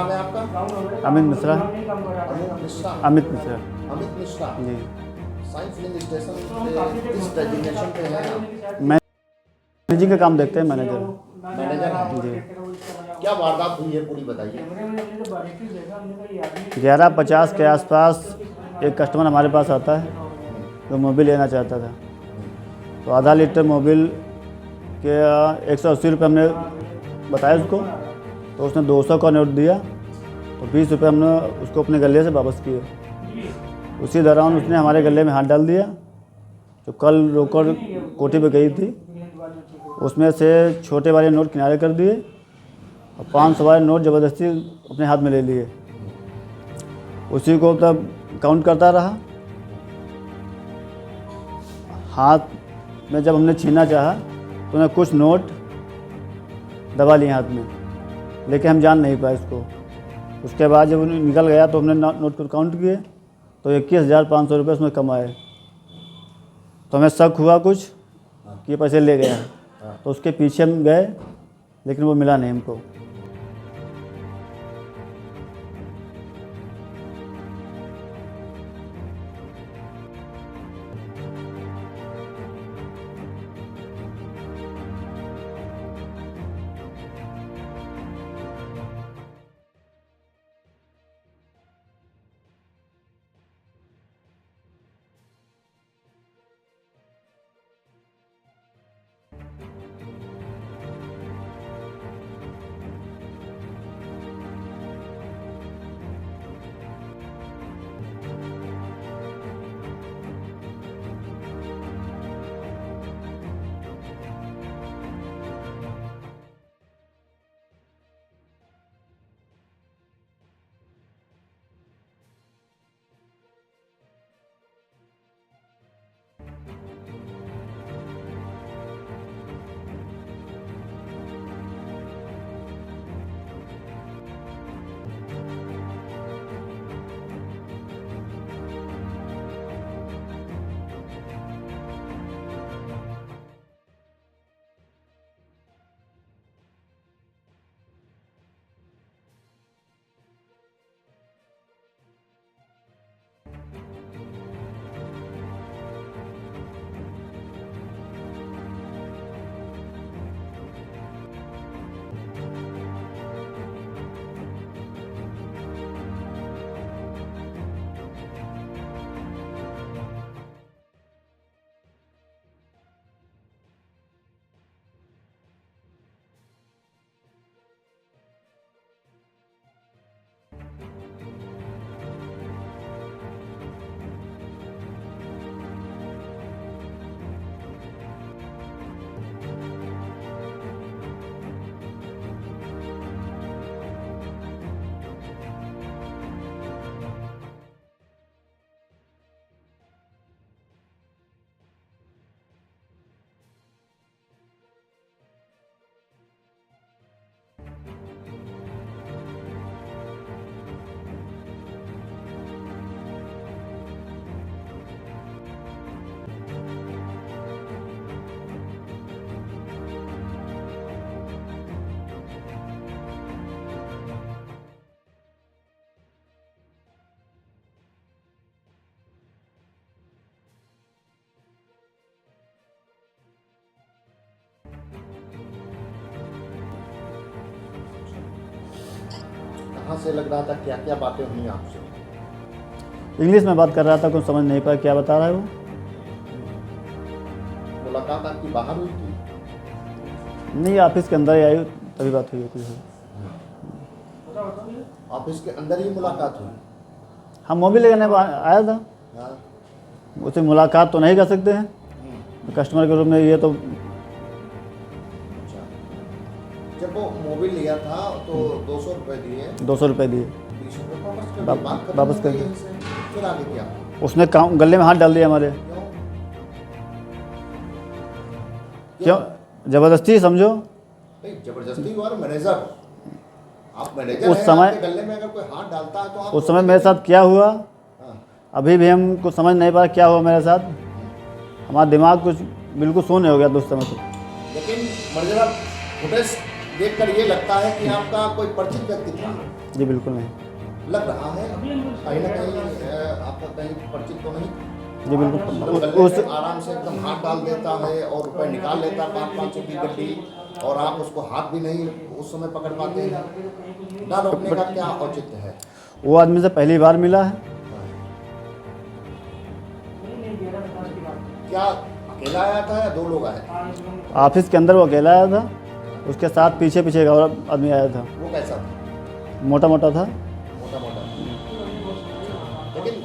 नाम है आपका? Amit Mishra. Amit Mishra. Amit Mishra Amit Mishra ji. Science filling station पे किस डेजिग्नेशन पे है आप? मैनेजिंग का काम देखते हैं, मैनेजर। मैनेजर हैं जी। क्या वारदात हुई है पूरी बताइए। 11:50 के आसपास एक कस्टमर हमारे पास आता है जो मोबिल लेना चाहता था। तो आधा लीटर मोबिल के 180 रुपये हमने बताया उसको, तो उसने 200 का नोट दिया, तो 20 रुपये हमने उसको अपने गले से वापस किए। उसी दौरान उसने हमारे गले में हाथ डाल दिया। जो कल रोकड़ कोठी पे गई थी उसमें से छोटे वाले नोट किनारे कर दिए और 500 वाले नोट ज़बरदस्ती अपने हाथ में ले लिए। उसी को तब काउंट करता रहा। हाथ में जब हमने छीनना चाहा तो उन्हें कुछ नोट दबा लिए हाथ में, लेकिन हम जान नहीं पाए उसको। उसके बाद जब उन्हें निकल गया तो हमने नोट को काउंट किए तो 21,500 रुपये उसमें कमाए। तो हमें शक हुआ कुछ कि ये पैसे ले गया, तो उसके पीछे हम गए लेकिन वो मिला नहीं हमको। कहाँ से लग रहा था, क्या क्या बातें हुई आपसे? इंग्लिश में बात कर रहा था, कुछ समझ नहीं पाया क्या बता रहा है वो। मुलाकात आपकी बाहर हुई थी? नहीं, ऑफिस के अंदर ही आई तभी बात हुई कुछ। ऑफिस के अंदर ही मुलाकात हुई? हम मोबिल लेने आया था, हाँ। उससे मुलाकात तो नहीं कर सकते हैं कस्टमर के रूप में। ये तो जब वो मोबिल लिया था तो 200 रुपये दिए, 200 रुपये दिए, 20 रुपये वापस कर दिए। फिर आगे क्या? उसने गले में हाथ डाल दिया हमारे। क्यों? ज़बरदस्ती समझो। जबरदस्ती हुआ। मैनेजर, आप मैनेजर उस हैं, समय आपके गले में अगर कोई हाथ डालता है तो आप उस समय मेरे साथ क्या हुआ हाँ। अभी भी हम कुछ समझ नहीं पा रहे क्या हुआ मेरे साथ। हमारा दिमाग कुछ बिल्कुल शून्य हो गया उस समय तो। लेकिन मैनेजर, आप फुटेज देखकर ये लगता है कि आपका कोई परिचित व्यक्ति था। जी बिल्कुल नहीं। लग रहा है कहीं ना कहीं आपका कहीं परिचित तो नहीं। जी बिल्कुल। गले उस में आराम से एकदम हाथ डाल देता है और रुपए निकाल लेता है 500 की गड्डी, और आप उसको हाथ भी नहीं उस समय पकड़ पाते हैं। ना रोकने का क्या औचित्य है? वो आदमी से पहली बार मिला है। क्या अकेला आया था या 2 लोग आए थे? ऑफिस के अंदर वो अकेला आया था, उसके साथ पीछे पीछे एक और आदमी आया था। वो कैसा था? मोटा मोटा था। मोटा मोटा। लेकिन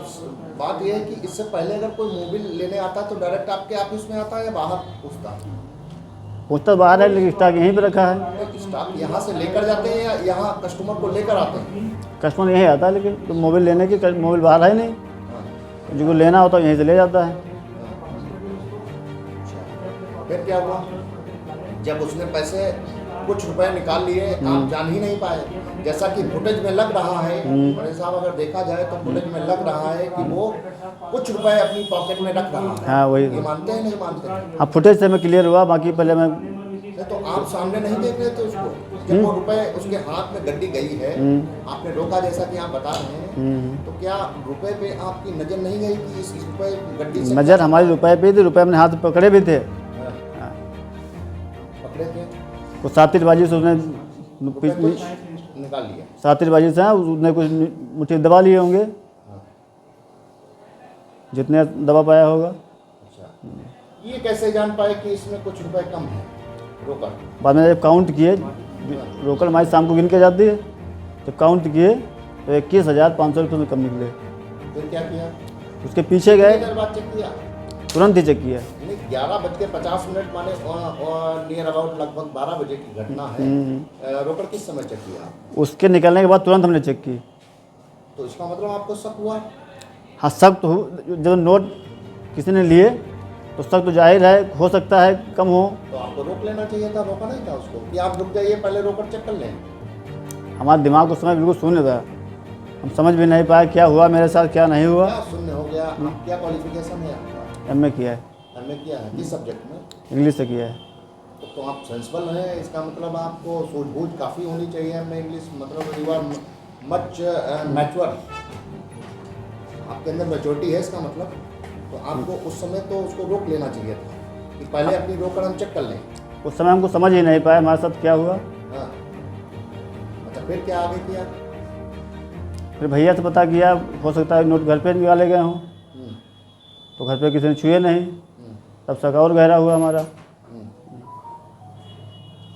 बात यह है कि इससे पहले अगर कोई मोबाइल लेने आता तो डायरेक्ट आपके ऑफिस में आता है या बाहर पूछता? पूछता बाहर है, लेकिन स्टॉक यहीं पे रखा है। स्टॉक यहाँ से लेकर जाते हैं या यहाँ कस्टमर को लेकर आते हैं? कस्टमर यहीं आता है, लेकिन तो मोबाइल लेने की मोबाइल बाहर है नहीं, हाँ। जिसको लेना होता है यहीं से ले जाता है। फिर क्या हुआ जब उसने पैसे कुछ रुपए निकाल लिए, आप जान ही नहीं पाए? जैसा कि फुटेज में लग रहा है बड़े साहब, अगर देखा जाए तो फुटेज में लग रहा है कि वो कुछ रुपए अपनी पॉकेट में रख रहा है। हाँ वही। ये मानते हैं नहीं मानते? हाँ फुटेज से मैं क्लियर हुआ, बाकी पहले मैं नहीं तो आप सामने नहीं देख रहे थे उसको जब वो रुपए उसके हाथ में गड्डी गई है, आपने रोका जैसा कि आप बता रहे हैं, तो क्या रुपए पे आपकी नजर नहीं गई कि इस रुपए गड्डी से? नज़र हमारी रुपए पे थी, रुपए अपने हाथ में पकड़े भी थे। पकड़े थे वो सातिरबाजी से उसने रुपए कुछ निकाल लिया। सातिरबाजी से उसने कुछ मुट्ठी दबा लिए होंगे, जितने दबा पाया होगा। अच्छा, ये कैसे जान पाए कि इसमें कुछ रुपए कम है? रोकड़ बाद में जब काउंट किए, रोकड़ हमारी शाम को गिन के जाती है, जब काउंट किए तो 21,500 रुपये कम निकले। फिर क्या किया? उसके पीछे गए, कितनी देर बाद चेक किया? तुरंत ही चेक किया। 11:50 माने नियर अबाउट लगभग 12 बजे की घटना है। रोकड़ किस समय चेक किया? उसके निकलने के बाद तुरंत हमने चेक की। तो इसका मतलब आपको शक हुआ? हाँ शक तो जब नोट किसी ने लिए तो शक तो जाहिर है, हो सकता है कम हो। तो आपको रोक लेना चाहिए था, रोका नहीं था उसको कि आप रुक जाइए पहले रोकड़ चेक कर लें? हमारा दिमाग उस समय बिल्कुल शून्य था, हम समझ भी नहीं पाए क्या हुआ मेरे साथ, क्या नहीं हुआ। क्या शून्य हो गया? आप क्या क्वालिफिकेशन है आपका? एमए किया है। एमए किया है किस सब्जेक्ट में? इंग्लिश से किया है। तो आप सेंसिबल हैं, इसका मतलब आपको सूझबूझ काफ़ी होनी चाहिए। एमए इंग्लिश मतलब यू आर मच मैच्योर, आपके अंदर मैच्योरिटी है इसका मतलब। तो आपको उस समय तो उसको रोक लेना चाहिए था कि पहले अपनी रोकड़ हम चेक कर लें। उस समय हमको समझ ही नहीं पाया हमारे साथ क्या हुआ। हाँ, अच्छा फिर क्या आगे किया? फिर भैया से पता किया, हो सकता है नोट घर पे निकाले गए हों, तो घर पे किसी ने छुए नहीं, तब शक और गहरा हुआ हमारा।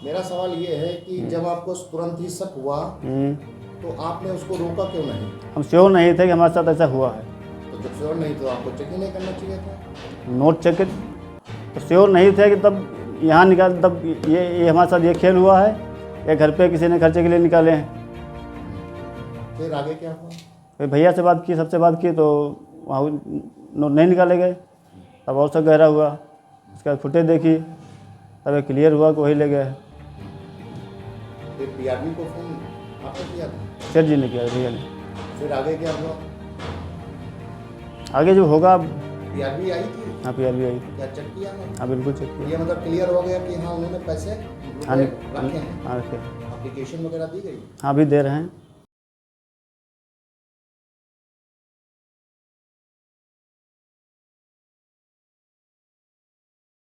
मेरा सवाल ये है कि जब आपको तुरंत ही शक हुआ तो आपने उसको रोका क्यों नहीं? हम श्योर नहीं थे कि हमारे साथ ऐसा हुआ है। तो जब श्योर नहीं तो आपको चेक ही नहीं करना चाहिए था। नोट चेक तो श्योर नहीं थे कि तब यहाँ निकाल, तब ये हमारे साथ ये खेल हुआ है, ये घर पे किसी ने खर्चे के लिए निकाले हैं। फिर आगे क्या हुआ? फिर भैया से बात की, सबसे बात की, तो वहाँ नोट नहीं निकाले गए, तब और सब गहरा हुआ। उसके बाद फुटेज देखी, तब ये क्लियर हुआ कि वही ले गए। फिर पीआरबी को फोन आपने किया था? सेठ जी ने किया, भैया ने। फिर आगे क्या हुआ? आगे जो होगा। पीआरबी आई थी? हाँ पीआरबी आई। क्या चेक किया है? हाँ बिल्कुल चेक किया। ये मतलब क्लियर हो गया कि हाँ उन्होंने पैसे हाँ रखे हैं? हाँ रखे। एप्लीकेशन वगैरह दी गई? हाँ भी दे रहे हैं।